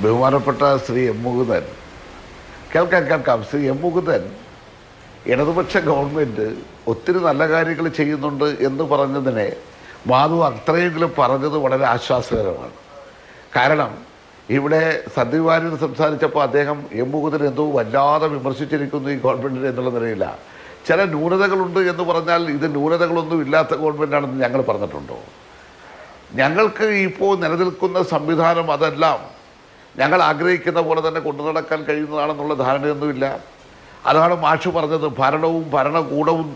ബഹുമാനപ്പെട്ട ശ്രീ എം മുകുന്ദൻ, കേൾക്കാം ശ്രീ എം മുകുന്ദൻ ഇടതുപക്ഷ ഗവൺമെൻറ് ഒത്തിരി നല്ല കാര്യങ്ങൾ ചെയ്യുന്നുണ്ട് എന്ന് പറഞ്ഞതിനെ മാധു അത്രയെങ്കിലും പറഞ്ഞത് വളരെ ആശ്വാസകരമാണ്. കാരണം ഇവിടെ സന്ദീപ് വാര്യർ സംസാരിച്ചപ്പോൾ അദ്ദേഹം എം മുകുന്ദൻ എന്തോ വല്ലാതെ വിമർശിച്ചിരിക്കുന്നു ഈ ഗവൺമെൻറ്റിനെ എന്നുള്ള നിലയില്ല. ചില ന്യൂനതകളുണ്ട് എന്ന് പറഞ്ഞാൽ ഇത് ന്യൂനതകളൊന്നും ഇല്ലാത്ത ഗവൺമെൻറ്റാണെന്ന് ഞങ്ങൾ പറഞ്ഞിട്ടുണ്ടോ? ഞങ്ങൾക്ക് ഇപ്പോൾ നിലനിൽക്കുന്ന സംവിധാനം അതെല്ലാം ഞങ്ങൾ ആഗ്രഹിക്കുന്ന പോലെ തന്നെ കൊണ്ടു നടക്കാൻ കഴിയുന്നതാണെന്നുള്ള ധാരണയൊന്നുമില്ല. അതാണ് മാഷ് പറഞ്ഞത്, ഭരണവും ഭരണകൂടവും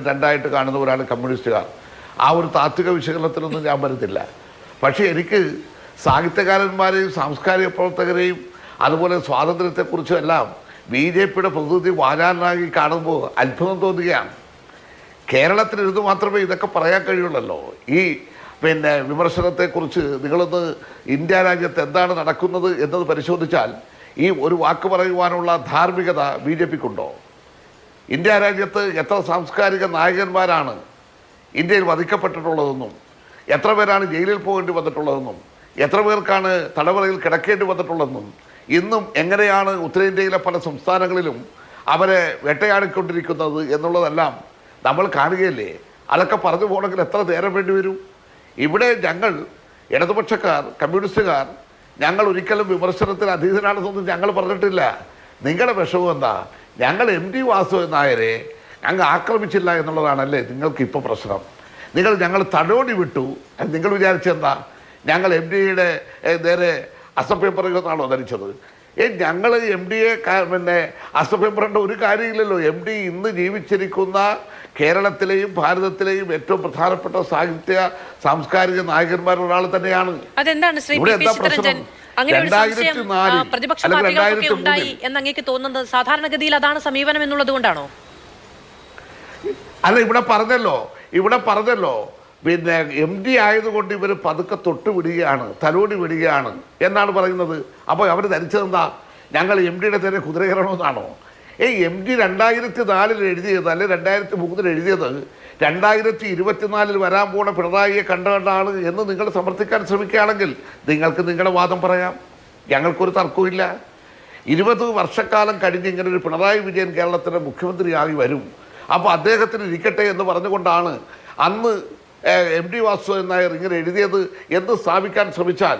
രണ്ടായിട്ട് കാണുന്നവരാണ് കമ്മ്യൂണിസ്റ്റുകാർ. ആ ഒരു താത്വിക വിശകലനത്തിനൊന്നും ഞാൻ വരുന്നില്ല. പക്ഷേ എനിക്ക് സാഹിത്യകാരന്മാരെയും സാംസ്കാരിക പ്രവർത്തകരെയും അതുപോലെ സ്വാതന്ത്ര്യത്തെക്കുറിച്ചും എല്ലാം BJPയുടെ പ്രതിനിധി വാചാലനായി കാണുമ്പോൾ അത്ഭുതം തോന്നുകയാണ്. കേരളത്തിലിരുന്ന് മാത്രമേ ഇതൊക്കെ പറയാൻ കഴിയുള്ളല്ലോ. ഈ വിമർശനത്തെക്കുറിച്ച് നിങ്ങളൊന്ന് ഇന്ത്യ രാജ്യത്ത് എന്താണ് നടക്കുന്നത് എന്നത് പരിശോധിച്ചാൽ ഈ ഒരു വാക്ക് പറയുവാനുള്ള ധാർമ്മികത BJPക്കുണ്ടോ? ഇന്ത്യ രാജ്യത്ത് എത്ര സാംസ്കാരിക നായകന്മാരാണ് ഇന്ത്യയിൽ വധിക്കപ്പെട്ടിട്ടുള്ളതെന്നും എത്ര പേരാണ് ജയിലിൽ പോകേണ്ടി വന്നിട്ടുള്ളതെന്നും എത്ര പേർക്കാണ് തടവറയിൽ കിടക്കേണ്ടി വന്നിട്ടുള്ളതെന്നും ഇന്നും എങ്ങനെയാണ് ഉത്തരേന്ത്യയിലെ പല സംസ്ഥാനങ്ങളിലും അവരെ വേട്ടയാടിക്കൊണ്ടിരിക്കുന്നത് എന്നുള്ളതെല്ലാം നമ്മൾ കാണുകയല്ലേ. അതൊക്കെ പറഞ്ഞു പോകണമെങ്കിൽ എത്ര നേരം വേണ്ടി വരും? ഇവിടെ ഞങ്ങൾ ഇടതുപക്ഷക്കാർ കമ്മ്യൂണിസ്റ്റുകാർ ഞങ്ങൾ ഒരിക്കലും വിമർശനത്തിന് അതീതനാണെന്നൊന്നും ഞങ്ങൾ പറഞ്ഞിട്ടില്ല. നിങ്ങളുടെ വിഷമം എന്താ? ഞങ്ങൾ MT വാസുദേവൻ നായരെ ഞങ്ങൾ ആക്രമിച്ചില്ല എന്നുള്ളതാണല്ലേ നിങ്ങൾക്കിപ്പോൾ പ്രശ്നം. ഞങ്ങൾ തടോടി വിട്ടു. നിങ്ങൾ വിചാരിച്ചെന്താ ഞങ്ങൾ MTയുടെ നേരെ അസഭ്യം പറയുമെന്നാണോ ധരിച്ചത്? ഞങ്ങൾ MTയെ അസഭ്യപ്പെടേണ്ട ഒരു കാര്യമില്ലല്ലോ. MT ഇന്ന് ജീവിച്ചിരിക്കുന്ന കേരളത്തിലെയും ഭാരതത്തിലെയും ഏറ്റവും പ്രധാനപ്പെട്ട സാഹിത്യ സാംസ്കാരിക നായകന്മാരിൽ ഒരാൾ തന്നെയാണ്. ഇവിടെ എന്താ പ്രശ്നം? 2004 എന്നങ്ങേക്ക് തോന്നുന്നത് സാധാരണഗതിയിൽ അതാണ് സമീപനം എന്നുള്ളത് കൊണ്ടാണോ? അല്ല, ഇവിടെ പറഞ്ഞല്ലോ MT ആയതുകൊണ്ട് ഇവർ പതുക്കെ തൊട്ട് വിടുകയാണ്, തലോടി വിടുകയാണ് എന്നാണ് പറയുന്നത്. അപ്പോൾ അവർ ധരിച്ചതെന്താ? ഞങ്ങൾ MTയുടെ നേരെ കുതിര കയറണമെന്നാണോ? MT 2004 എഴുതിയത് അല്ലെ 2003 എഴുതിയത് 2024 വരാൻ പോണ പിണറായിയെ കണ്ടാണ് എന്ന് നിങ്ങൾ സമർത്ഥിക്കാൻ ശ്രമിക്കുകയാണെങ്കിൽ നിങ്ങൾക്ക് നിങ്ങളുടെ വാദം പറയാം. ഞങ്ങൾക്കൊരു തർക്കമില്ല. 20 വർഷക്കാലം കഴിഞ്ഞ് ഇങ്ങനെ ഒരു പിണറായി വിജയൻ കേരളത്തിൻ്റെ മുഖ്യമന്ത്രിയായി വരും. അപ്പോൾ അദ്ദേഹത്തിന് ഇരിക്കട്ടെ എന്ന് പറഞ്ഞുകൊണ്ടാണ് അന്ന് MT വാസുദേവൻ നായർ ഇങ്ങനെ എഴുതിയത് എന്ന് സ്ഥാപിക്കാൻ ശ്രമിച്ചാൽ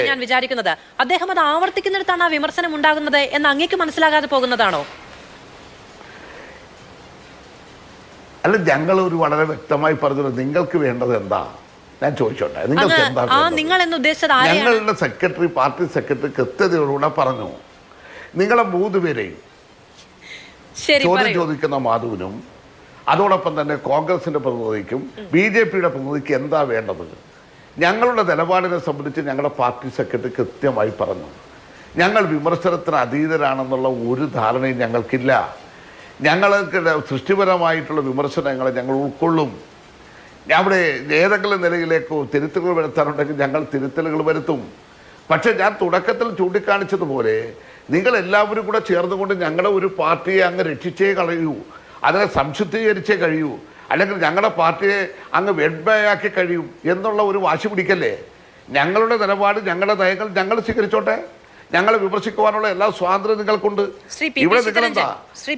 ഞാൻ വിചാരിക്കുന്നത് അദ്ദേഹം അത് ആവർത്തിക്കുന്നിടത്താണ് ആ വിമർശനം ഉണ്ടാകുന്നത് എന്ന് അങ്ങേക്ക് മനസ്സിലാകാതെ പോകുന്നതാണോ? അല്ല, ഞങ്ങൾ ഒരു വളരെ വ്യക്തമായി പറഞ്ഞത് നിങ്ങൾക്ക് വേണ്ടത് എന്താ ഞാൻ ചോദിച്ചോട്ടെ. നിങ്ങൾക്ക് എന്താ ഞങ്ങളുടെ സെക്രട്ടറി, പാർട്ടി സെക്രട്ടറി കൃത്യതയോടുകൂടെ പറഞ്ഞു. നിങ്ങളെ 3 പേരെയും ചോദ്യം ചോദിക്കുന്ന മാധുവിനും അതോടൊപ്പം തന്നെ കോൺഗ്രസിന്റെ പ്രതിനിധിക്കും BJPയുടെ പ്രതിനിധിക്ക് എന്താ വേണ്ടത്? ഞങ്ങളുടെ നിലപാടിനെ സംബന്ധിച്ച് ഞങ്ങളുടെ പാർട്ടി സെക്രട്ടറി കൃത്യമായി പറഞ്ഞു. ഞങ്ങൾ വിമർശനത്തിന് അതീതരാണെന്നുള്ള ഒരു ധാരണയും ഞങ്ങൾക്കില്ല. ഞങ്ങൾക്ക് സൃഷ്ടിപരമായിട്ടുള്ള വിമർശനങ്ങളെ ഞങ്ങൾ ഉൾക്കൊള്ളും. അവിടെ ഏതെങ്കിലും നിലയിലേക്കോ തിരുത്തലുകൾ വരുത്താനുണ്ടെങ്കിൽ ഞങ്ങൾ തിരുത്തലുകൾ വരുത്തും. പക്ഷേ ഞാൻ തുടക്കത്തിൽ ചൂണ്ടിക്കാണിച്ചതുപോലെ നിങ്ങളെല്ലാവരും കൂടെ ചേർന്നുകൊണ്ട് ഞങ്ങളുടെ ഒരു പാർട്ടിയെ അങ്ങ് രക്ഷിച്ചേ കളയൂ, അതിനെ സംശുദ്ധീകരിച്ചേ കഴിയൂ, അല്ലെങ്കിൽ ഞങ്ങളുടെ പാർട്ടിയെ അങ്ങ് വെണ്മയാക്കി കഴിയും എന്നുള്ള ഒരു വാശി പിടിക്കല്ലേ. ഞങ്ങളുടെ നിലപാട്, ഞങ്ങളുടെ നയങ്ങൾ ഞങ്ങൾ സ്വീകരിച്ചോട്ടെ. ഞങ്ങളെ വിമർശിക്കുവാനുള്ള എല്ലാ സ്വാതന്ത്ര്യം നിങ്ങൾക്കുണ്ട്. ഇവിടെ നിങ്ങളെന്താ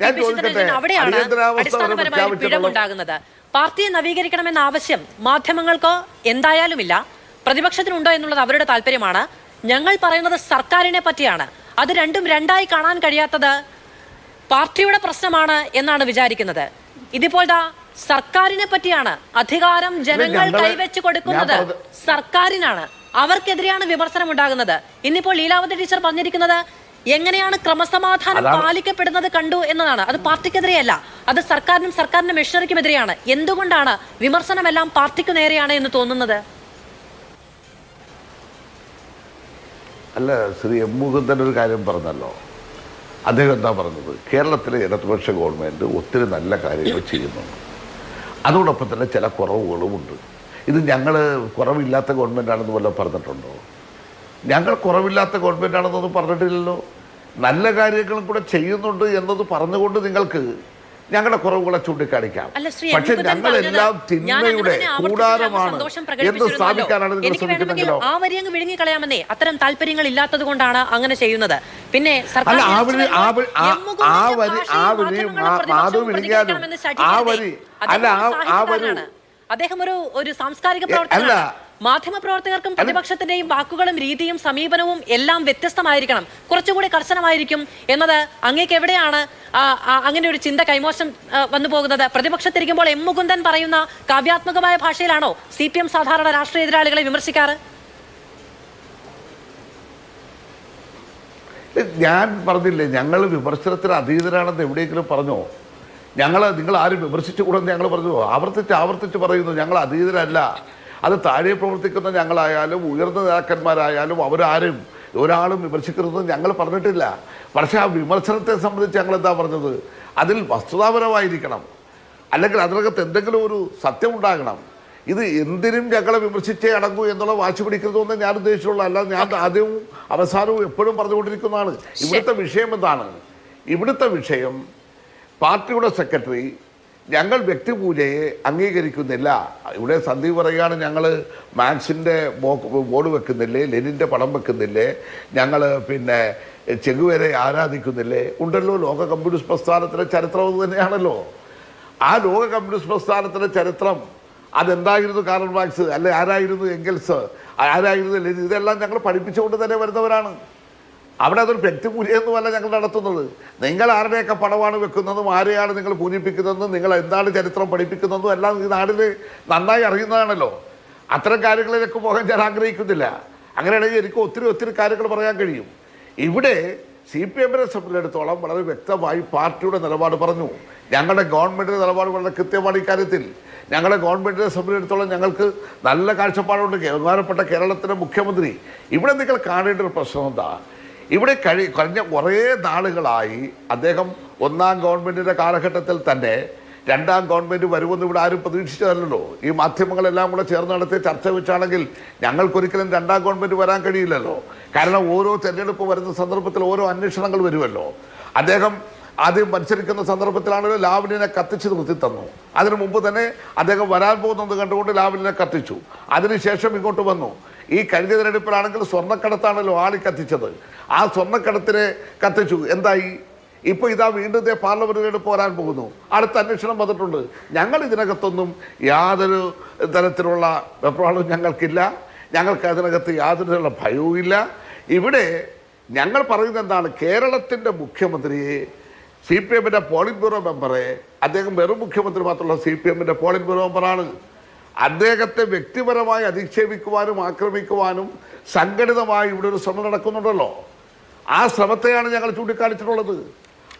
ഞാൻ ചോദിക്കട്ടെ, അടിയന്തരാവസ്ഥ പാർട്ടിയെ നവീകരിക്കണമെന്ന ആവശ്യം മാധ്യമങ്ങൾക്കോ എന്തായാലുമില്ല, പ്രതിപക്ഷത്തിനുണ്ടോ എന്നുള്ളത് അവരുടെ താല്പര്യമാണ്. ഞങ്ങൾ പറയുന്നത് സർക്കാരിനെ പറ്റിയാണ്. അത് രണ്ടും രണ്ടായി കാണാൻ കഴിയാത്തത് പാർട്ടിയുടെ പ്രശ്നമാണ് എന്നാണ് വിചാരിക്കുന്നത്. ഇതിപ്പോഴാ സർക്കാരിനെ പറ്റിയാണ്. അധികാരം ജനങ്ങൾ കൈവച്ച് കൊടുക്കുന്നത് സർക്കാരിനാണ്. അവർക്കെതിരെയാണ് വിമർശനം ഉണ്ടാകുന്നത്. ഇന്നിപ്പോൾ ലീലാവതി ടീച്ചർ പറഞ്ഞിരിക്കുന്നത് എങ്ങനെയാണ് ക്രമസമാധാനം പാലിക്കപ്പെടുന്നത് കണ്ടു എന്നതാണ്. അത് പാർട്ടിക്കെതിരെയല്ല, അത് സർക്കാരിനും സർക്കാരിന്റെ മെഷീനറിക്കുമെതിരെയാണ്. എന്തുകൊണ്ടാണ് വിമർശനമെല്ലാം പാർട്ടിക്ക് നേരെയാണ് എന്ന് തോന്നുന്നത്? അല്ല, ശ്രീ എം മുകുന്ദൻ ഒരു കാര്യം പറഞ്ഞല്ലോ. അദ്ദേഹം എന്താ പറഞ്ഞത്? കേരളത്തിലെ ഇടതുപക്ഷ ഗവൺമെൻറ് ഒത്തിരി നല്ല കാര്യങ്ങൾ ചെയ്യുന്നുണ്ട്, അതോടൊപ്പം തന്നെ ചില കുറവുകളുമുണ്ട്. ഇത് ഞങ്ങൾ കുറവില്ലാത്ത ഗവൺമെൻറ്റാണെന്ന് വല്ലതും പറഞ്ഞിട്ടുണ്ടോ? ഞങ്ങൾ കുറവില്ലാത്ത ഗവൺമെൻറ്റാണെന്നൊന്നും പറഞ്ഞിട്ടില്ലല്ലോ. നല്ല കാര്യങ്ങളും കൂടെ ചെയ്യുന്നുണ്ട് എന്നത് പറഞ്ഞുകൊണ്ട് നിങ്ങൾക്ക് ഞങ്ങളുടെ കുറവുകളെ ചൂണ്ടിക്കാണിക്കാം. അല്ല, ശ്രീ പക്ഷെ അൻപുതൻ ഞങ്ങളെല്ലാം പറഞ്ഞത് തിന്മയുടെ ഞാൻ അങ്ങനെ കൂടാരമാണ് സന്തോഷം എന്ന് പ്രകടിപ്പിച്ചിരുന്നല്ലോ. സ്ഥാപിക്കാനാണ് നിങ്ങൾ എനിക്ക് വേണമെങ്കിൽ ശ്രമിക്കുന്നെങ്കിലോ? ആ വരി അങ്ങ് വിഴുങ്ങിക്കളയാമെന്നേ. അത്തരം താല്പര്യങ്ങൾ ഇല്ലാത്തത് കൊണ്ടാണ് അങ്ങനെ ചെയ്യുന്നത്. പിന്നെ സർക്കാർ അല്ല, ആ വരി മാധവ് വിളിക്കാനും ആ വരി അല്ല ആ വരി അദ്ദേഹം ഒരു സാംസ്കാരിക പ്രവർത്തകനാണ്. മാധ്യമ പ്രവർത്തകർക്കും പ്രതിപക്ഷത്തിന്റെയും വാക്കുകളും രീതിയും സമീപനവും എല്ലാം വ്യത്യസ്തമായിരിക്കണം, കുറച്ചുകൂടി കർശനമായിരിക്കും എന്നത് അങ്ങേക്ക് എവിടെയാണ് അങ്ങനെ ഒരു ചിന്ത കൈമോശം വന്നു പോകുന്നത്? പ്രതിപക്ഷത്തിരിക്കുമ്പോൾ എം മുകുന്ദൻ പറയുന്ന കാവ്യാത്മകമായ ഭാഷയിലാണോ CPM സാധാരണ രാഷ്ട്രീയ എതിരാളികളെ വിമർശിക്കാറ്? ഞാൻ പറഞ്ഞില്ലേ, ഞങ്ങൾ വിമർശനത്തിന് അതീതരാണെന്ന് എവിടെയെങ്കിലും പറഞ്ഞോ? നിങ്ങൾ ആരും വിമർശിച്ചുകൂടെന്ന് ഞങ്ങൾ പറഞ്ഞു? ആവർത്തിച്ച് പറയുന്നു, ഞങ്ങൾ അതീതരല്ല. അത് താഴെ പ്രവർത്തിക്കുന്ന ഞങ്ങളായാലും ഉയർന്ന നേതാക്കന്മാരായാലും അവരാരും ഒരാളും വിമർശിക്കുന്നതെന്ന് ഞങ്ങൾ പറഞ്ഞിട്ടില്ല. പക്ഷേ ആ വിമർശനത്തെ സംബന്ധിച്ച് ഞങ്ങൾ എന്താ പറഞ്ഞത്? അതിൽ വസ്തുതാപരമായിരിക്കണം, അല്ലെങ്കിൽ അതിനകത്ത് എന്തെങ്കിലും ഒരു സത്യം ഉണ്ടാകണം. ഇത് എന്തിനും ഞങ്ങളെ വിമർശിച്ചേ അടങ്ങൂ എന്നുള്ള വാശി പിടിക്കുന്നതൊന്നും ഞാൻ ഉദ്ദേശിച്ചുള്ള അല്ല. ഞാൻ ആദ്യവും അവസാനവും എപ്പോഴും പറഞ്ഞുകൊണ്ടിരിക്കുന്നതാണ്. ഇവിടുത്തെ വിഷയം എന്താണ്? ഇവിടുത്തെ വിഷയം പാർട്ടിയുടെ സെക്രട്ടറി ഞങ്ങൾ വ്യക്തിപൂജയെ അംഗീകരിക്കുന്നില്ല. ഇവിടെ സന്ദീപ് പറയുകയാണ്, ഞങ്ങൾ മാർക്സിൻ്റെ ബോർഡ് വെക്കുന്നില്ലേ, ലെനിൻ്റെ പടം വെക്കുന്നില്ലേ, ഞങ്ങൾ പിന്നെ ചെഗുവേരെ ആരാധിക്കുന്നില്ലേ? ഉണ്ടല്ലോ, ലോക കമ്മ്യൂണിസ്റ്റ് പ്രസ്ഥാനത്തിൻ്റെ ചരിത്രം അത് തന്നെയാണല്ലോ. ആ ലോക കമ്മ്യൂണിസ്റ്റ് പ്രസ്ഥാനത്തിൻ്റെ ചരിത്രം അതെന്തായിരുന്നു കാർൽ മാർക്സ്, അല്ലെ ആരായിരുന്നു എംഗൽസ്, ആരായിരുന്നു ലെനിൻ, ഇതെല്ലാം ഞങ്ങൾ പഠിപ്പിച്ചുകൊണ്ട് തന്നെ വരുന്നവരാണ്. അവിടെ അതൊരു വ്യക്തിപൂജയൊന്നുമല്ല ഞങ്ങൾ നടത്തുന്നത്. നിങ്ങൾ ആരുടെയൊക്കെ പടമാണ് വെക്കുന്നതും ആരെയാണ് നിങ്ങൾ പൂജിപ്പിക്കുന്നതെന്നും നിങ്ങൾ എന്താണ് ചരിത്രം പഠിപ്പിക്കുന്നതും എല്ലാം ഈ നാടിൽ നന്നായി അറിയുന്നതാണല്ലോ. അത്തരം കാര്യങ്ങളിലേക്ക് പോകാൻ ഞാൻ ആഗ്രഹിക്കുന്നില്ല. അങ്ങനെയാണെങ്കിൽ എനിക്ക് ഒത്തിരി കാര്യങ്ങൾ പറയാൻ കഴിയും. ഇവിടെ CPM-നെ സംബന്ധിച്ചിടത്തോളം വളരെ വ്യക്തമായി പാർട്ടിയുടെ നിലപാട് പറഞ്ഞു. ഞങ്ങളുടെ ഗവൺമെൻറ്റിൻ്റെ നിലപാട് വളരെ കൃത്യമാണ് ഇക്കാര്യത്തിൽ. ഞങ്ങളുടെ ഗവൺമെൻറ്റിനെ സംബന്ധിച്ചിടത്തോളം ഞങ്ങൾക്ക് നല്ല കാഴ്ചപ്പാടുണ്ട്. ബഹുമാനപ്പെട്ട കേരളത്തിൻ്റെ മുഖ്യമന്ത്രി. ഇവിടെ നിങ്ങൾ കാണേണ്ട ഒരു പ്രശ്നം എന്താ? ഇവിടെ കഴിഞ്ഞ കുറേ നാളുകളായി അദ്ദേഹം ഒന്നാം ഗവൺമെൻറ്റിൻ്റെ കാലഘട്ടത്തിൽ തന്നെ രണ്ടാം ഗവൺമെൻറ് വരുമെന്ന് ഇവിടെ ആരും പ്രതീക്ഷിച്ചതല്ലോ. ഈ മാധ്യമങ്ങളെല്ലാം കൂടെ ചേർന്ന് നടത്തിയ ചർച്ച വെച്ചാണെങ്കിൽ ഞങ്ങൾക്കൊരിക്കലും രണ്ടാം ഗവൺമെൻറ് വരാൻ കഴിയില്ലല്ലോ. കാരണം ഓരോ തെരഞ്ഞെടുപ്പ് വരുന്ന സന്ദർഭത്തിൽ ഓരോ അന്വേഷണങ്ങൾ വരുമല്ലോ. അദ്ദേഹം ആദ്യം മത്സരിക്കുന്ന സന്ദർഭത്തിലാണല്ലോ ലാവ്ലിനെ കത്തിച്ച് നിർത്തി തന്നു. അതിനു മുമ്പ് തന്നെ അദ്ദേഹം വരാൻ പോകുന്നത് കണ്ടുകൊണ്ട് ലാവ്ലിനെ കത്തിച്ചു. അതിനുശേഷം ഇങ്ങോട്ട് വന്നു. ഈ കഴിഞ്ഞ തിരഞ്ഞെടുപ്പിലാണെങ്കിൽ സ്വർണ്ണക്കടത്താണല്ലോ ആളി കത്തിച്ചത്. ആ സ്വർണ്ണക്കടത്തിനെ കത്തിച്ചു. എന്തായി? ഇപ്പോൾ ഇതാ വീണ്ടും പാർലമെന്റ് തിരഞ്ഞെടുപ്പ് വരാൻ പോകുന്നു. അടുത്ത അന്വേഷണം വന്നിട്ടുണ്ട്. ഞങ്ങൾ ഇതിനകത്തൊന്നും യാതൊരു തരത്തിലുള്ള വെപ്രാളവും ഞങ്ങൾക്കില്ല. ഞങ്ങൾക്ക് അതിനകത്ത് യാതൊരു തരത്തിലുള്ള ഭയവും ഇല്ല. ഇവിടെ ഞങ്ങൾ പറയുന്നത് എന്താണ്? കേരളത്തിൻ്റെ മുഖ്യമന്ത്രിയെ, CPM-ൻ്റെ പോളിറ്റ് ബ്യൂറോ മെമ്പറെ, അദ്ദേഹം വെറും മുഖ്യമന്ത്രി മാത്രമല്ല CPM-ൻ്റെ പോളിറ്റ് ബ്യൂറോ മെമ്പറാണ്. അദ്ദേഹത്തെ വ്യക്തിപരമായി അധിക്ഷേപിക്കുവാനും ആക്രമിക്കുവാനും സംഘടിതമായി ഇവിടെ ഒരു ശ്രമം നടക്കുന്നുണ്ടല്ലോ. ആ ശ്രമത്തെയാണ് ഞങ്ങൾ ചൂണ്ടിക്കാണിച്ചിട്ടുള്ളത്.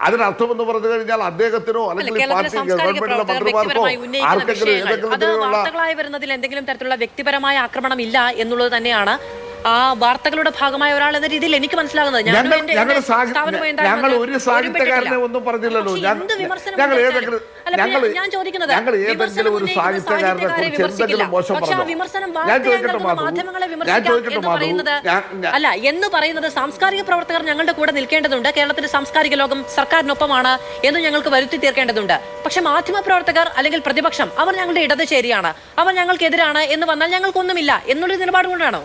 അതിനർത്ഥമെന്ന് പറഞ്ഞു കഴിഞ്ഞാൽ അദ്ദേഹത്തിനോ അല്ലെങ്കിൽ പാർട്ടി ഗവൺമെന്റിലെ മന്ത്രിമാർക്കോ ആർക്കെങ്കിലും ഏതെങ്കിലും വാർത്തകളായി വരുന്നതിൽ എന്തെങ്കിലും തരത്തിലുള്ള വ്യക്തിപരമായ ആക്രമണം ഇല്ല എന്നുള്ളത് തന്നെയാണ് ആ വാർത്തകളുടെ ഭാഗമായ ഒരാൾ എന്ന രീതിയിൽ എനിക്ക് മനസ്സിലാകുന്നത്. ഞങ്ങൾ ഒരു സാഹിത്യകാരനെ ഒന്നും പറഞ്ഞില്ലല്ലോ. ഞങ്ങൾ ഏതെങ്കിലും ഒരു സാഹിത്യകാരനെ കുറിച്ച് എന്തെങ്കിലും മോശം പറഞ്ഞു? ഞാൻ ചോദിക്കട്ടെ അല്ല എന്ന് പറയുന്നത് സാംസ്കാരിക പ്രവർത്തകർ ഞങ്ങളുടെ കൂടെ നിൽക്കേണ്ടതുണ്ട്. കേരളത്തിന്റെ സാംസ്കാരിക ലോകം സർക്കാരിനൊപ്പമാണ് എന്ന് ഞങ്ങൾക്ക് വരുത്തി തീർക്കേണ്ടതുണ്ട്. പക്ഷെ മാധ്യമ പ്രവർത്തകർ അല്ലെങ്കിൽ പ്രതിപക്ഷം അവർ ഞങ്ങളുടെ ഇടത് ചേരിയാണ്, അവർ ഞങ്ങൾക്കെതിരാണ് എന്ന് വന്നാൽ ഞങ്ങൾക്കൊന്നുമില്ല എന്നുള്ളൊരു നിലപാട് കൊണ്ടാണോ?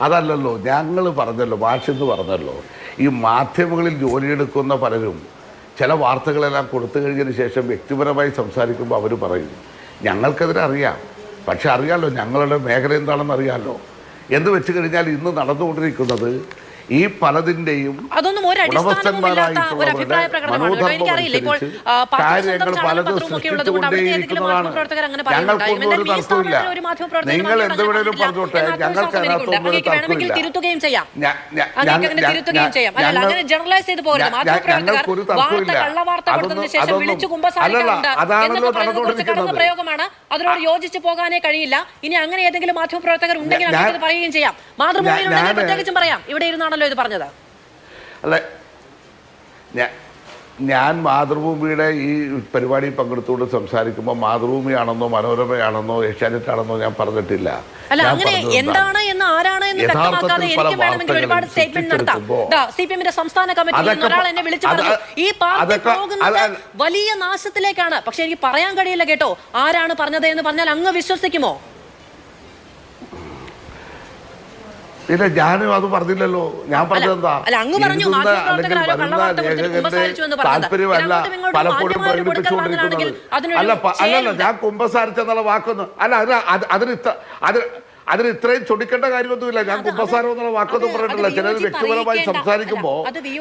അതല്ലല്ലോ ഞങ്ങൾ പറഞ്ഞല്ലോ, ഭാഷയെന്ന് പറഞ്ഞല്ലോ. ഈ മാധ്യമങ്ങളിൽ ജോലിയെടുക്കുന്ന പലരും ചില വാർത്തകളെല്ലാം കൊടുത്തു കഴിഞ്ഞതിന് ശേഷം വ്യക്തിപരമായി സംസാരിക്കുമ്പോൾ അവർ പറയും ഞങ്ങൾക്കതിനെ അറിയാം, പക്ഷെ അറിയാമല്ലോ ഞങ്ങളുടെ മേഖല എന്താണെന്ന് അറിയാമല്ലോ എന്ന് വെച്ച് കഴിഞ്ഞാൽ ഇന്ന് നടന്നുകൊണ്ടിരിക്കുന്നത് ഈ പലതിൻ്റെയും ഉടമസ്ഥന്മാരായിട്ടുള്ളവരുടെ മനോധർമ്മമനുസരിച്ച് കാര്യങ്ങൾ പലതും സൃഷ്ടിച്ചുകൊണ്ടേയിരിക്കുന്നതാണ്. ഞങ്ങൾക്കൊന്നും ഒരു തർക്കമില്ല. നിങ്ങൾ എന്തുവേണേലും പറഞ്ഞോട്ടെ, ഞങ്ങൾക്ക് അതിനകത്തൊന്നും ഒരു തർക്കമില്ല. ഞങ്ങൾക്കൊരു തർക്കമില്ല. അല്ലല്ല, അതാണല്ലോ നടന്നുകൊണ്ടിരിക്കുന്നത്. അതിനോട് യോജിച്ചു പോകാനേ കഴിയില്ല. ഇനി അങ്ങനെ ഏതെങ്കിലും മാധ്യമപ്രവർത്തകർ ഉണ്ടെങ്കിൽ അത് പറയുകയും ചെയ്യാം. മാതൃഭൂമിയിലുണ്ടെങ്കിൽ പ്രത്യേകിച്ചും പറയാം. ഇവിടെ ഇരുന്നാണല്ലോ ഇത് പറഞ്ഞത്. അല്ല, ഞാൻ മാതൃഭൂമിയുടെ ഈ പരിപാടിയിൽ പങ്കെടുത്തുകൊണ്ട് സംസാരിക്കുമ്പോൾ മാതൃഭൂമിയാണെന്നോ മനോരമയാണെന്നോ ഏഷ്യാനെറ്റാണെന്നോ ഞാൻ പറഞ്ഞിട്ടില്ല. അല്ല, അങ്ങനെ എന്താണ് എന്ന് ആരാണ് എന്ന് വ്യക്തമാക്കാതെ എനിക്ക് വേണമെങ്കിൽ ഒരുപാട് സ്റ്റേറ്റ്മെന്റ് നടത്താം. സിപിഎമ്മിന്റെ സംസ്ഥാന കമ്മിറ്റിയിൽ ഒരാൾ എന്നെ വിളിച്ചു പറഞ്ഞു ഈ പാർട്ടി പോകുന്നത് വലിയ നാശത്തിലേക്കാണ്. പക്ഷെ എനിക്ക് പറയാൻ കഴിയില്ല കേട്ടോ ആരാണ് പറഞ്ഞത് എന്ന് പറഞ്ഞാൽ അങ്ങ് വിശ്വസിക്കുമോ? ഇല്ല, ഞാനും അത് പറഞ്ഞില്ലല്ലോ. ഞാൻ പറഞ്ഞതെന്താ, താല്പര്യമല്ല പലപ്പോഴും പ്രകടിപ്പിച്ചുകൊണ്ടിരിക്കുന്നത്. അല്ലല്ല, ഞാൻ കുമ്പസാരിച്ചെന്നുള്ള വാക്കൊന്നും അല്ല, അതിന് ഇത്രയും ചൊടിക്കേണ്ട കാര്യമൊന്നുമില്ല. ഞാൻ കുമ്പസാരം എന്നുള്ള വാക്കൊന്നും പറഞ്ഞിട്ടില്ല. ചിലർ വ്യക്തിപരമായി സംസാരിക്കുമ്പോൾ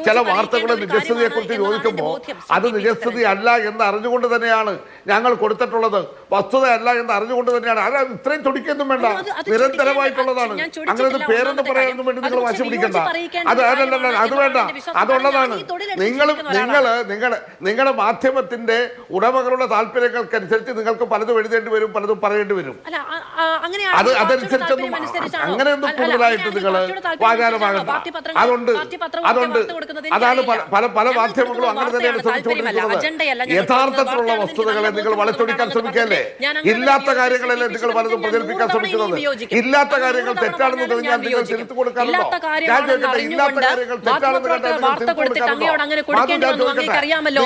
ചില വാർത്തകളുടെ നിജസ്ഥിതിയെ കുറിച്ച് ചോദിക്കുമ്പോൾ അത് നിജസ്ഥിതി അല്ല എന്ന് അറിഞ്ഞുകൊണ്ട് തന്നെയാണ് ഞങ്ങൾ കൊടുത്തിട്ടുള്ളത്. വസ്തുതയല്ല എന്ന് അറിഞ്ഞുകൊണ്ട് തന്നെയാണ്. അത് ഇത്രയും ചൊടിക്കൊന്നും വേണ്ട, നിരന്തരമായിട്ടുള്ളതാണ്. അങ്ങനെ ഒരു പേരൊന്നും പറയാനൊന്നും വേണ്ടി നിങ്ങൾ വാശി പിടിക്കണ്ട. അത് അതല്ല, അത് വേണ്ട, അതുള്ളതാണ്. നിങ്ങളുടെ മാധ്യമത്തിന്റെ ഉടമകളുടെ താല്പര്യങ്ങൾക്കനുസരിച്ച് നിങ്ങൾക്ക് പലതും എഴുതേണ്ടി വരും, പലതും പറയേണ്ടി വരും. അതനുസരിച്ചൊന്നും അങ്ങനെയൊന്നും കൂടുതലായിട്ട് നിങ്ങൾ വാചാലമാകണ്ട. അതുകൊണ്ട് അതാണ് പല മാധ്യമങ്ങളും അങ്ങനെ തന്നെയാണ് ശ്രമിച്ചുകൊണ്ടിരിക്കുന്നത്. യഥാർത്ഥത്തിലുള്ള വസ്തുതകളെ നിങ്ങൾ വളച്ചൊടിക്കാൻ ശ്രമിക്കല്ലേ? ഇല്ലാത്ത കാര്യങ്ങളല്ലേ നിങ്ങൾ പലതും പ്രചരിപ്പിക്കാൻ ശ്രമിക്കുന്നത്? ഇല്ലാത്ത കാര്യങ്ങൾ തെറ്റാണെന്ന് തെളിഞ്ഞാൽ നിങ്ങൾ തിരുത്തു കൊടുക്കാറുണ്ടോ? ഞാൻ ചോദിക്കട്ടെ, ഇല്ലാത്ത കാര്യങ്ങൾ തെറ്റാണെന്ന് കണ്ടാൽ നിങ്ങൾ തിരുത്തു കൊടുക്കാറുണ്ടോ?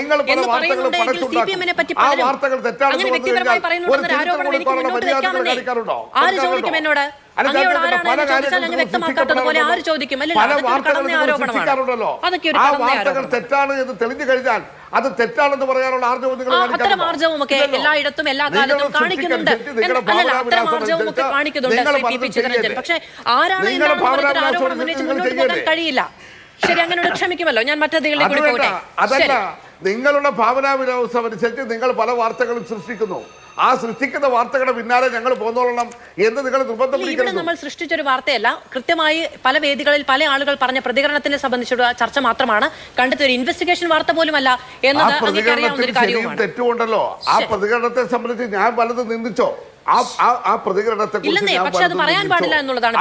നിങ്ങൾ പല വാർത്തകളും പടച്ചുണ്ടാക്കും. ആ വാർത്തകൾ തെറ്റാണെന്ന് വന്നു കഴിഞ്ഞാൽ ഒരു തിരുത്തു കൊടുക്കാനുള്ള മര്യാദകൾ കാണിക്കാറുണ്ടോ? ആ വാർത്തകൾ തെറ്റാണ് എന്ന് തെളിഞ്ഞു കഴിഞ്ഞാൽ അത് തെറ്റാണെന്ന് പറയാനുള്ള ആർജവം നിങ്ങൾ എല്ലായിടത്തും എല്ലാ കാലത്തും കാണിക്കുന്നുണ്ട്. പക്ഷേ കഴിയില്ല. ശരി, അങ്ങനെ ക്ഷമിക്കുമല്ലോ. ഞാൻ മറ്റേതികളിലേക്ക് അതല്ല, നിങ്ങളുടെ ഭാവനാ വിലാസം അനുസരിച്ച് നിങ്ങൾ പല വാർത്തകളും സൃഷ്ടിക്കുന്നു. ആ സൃഷ്ടിക്കുന്ന വാർത്തകളുടെ പിന്നാലെ ഞങ്ങൾ പോന്നോളണം എന്ന് നിങ്ങൾ നിർബന്ധം പിടിക്കുന്നു. നമ്മൾ സൃഷ്ടിച്ചൊരു വാർത്തയല്ല, കൃത്യമായി പല വേദികളിൽ പല ആളുകൾ പറഞ്ഞ പ്രതികരണത്തിനെ സംബന്ധിച്ചുള്ള ചർച്ച മാത്രമാണ്. കണ്ടെത്തിയ ഒരു ഇൻവെസ്റ്റിഗേഷൻ വാർത്ത പോലുമല്ല എന്നത് തെറ്റുകൊണ്ടല്ലോ. ആ പ്രതികരണത്തെ സംബന്ധിച്ച് ഞാൻ പലതും നിന്ദിച്ചോ? ആ പ്രതികരണത്തെ പക്ഷെ അത് പറയാൻ പാടില്ല എന്നുള്ളതാണ്.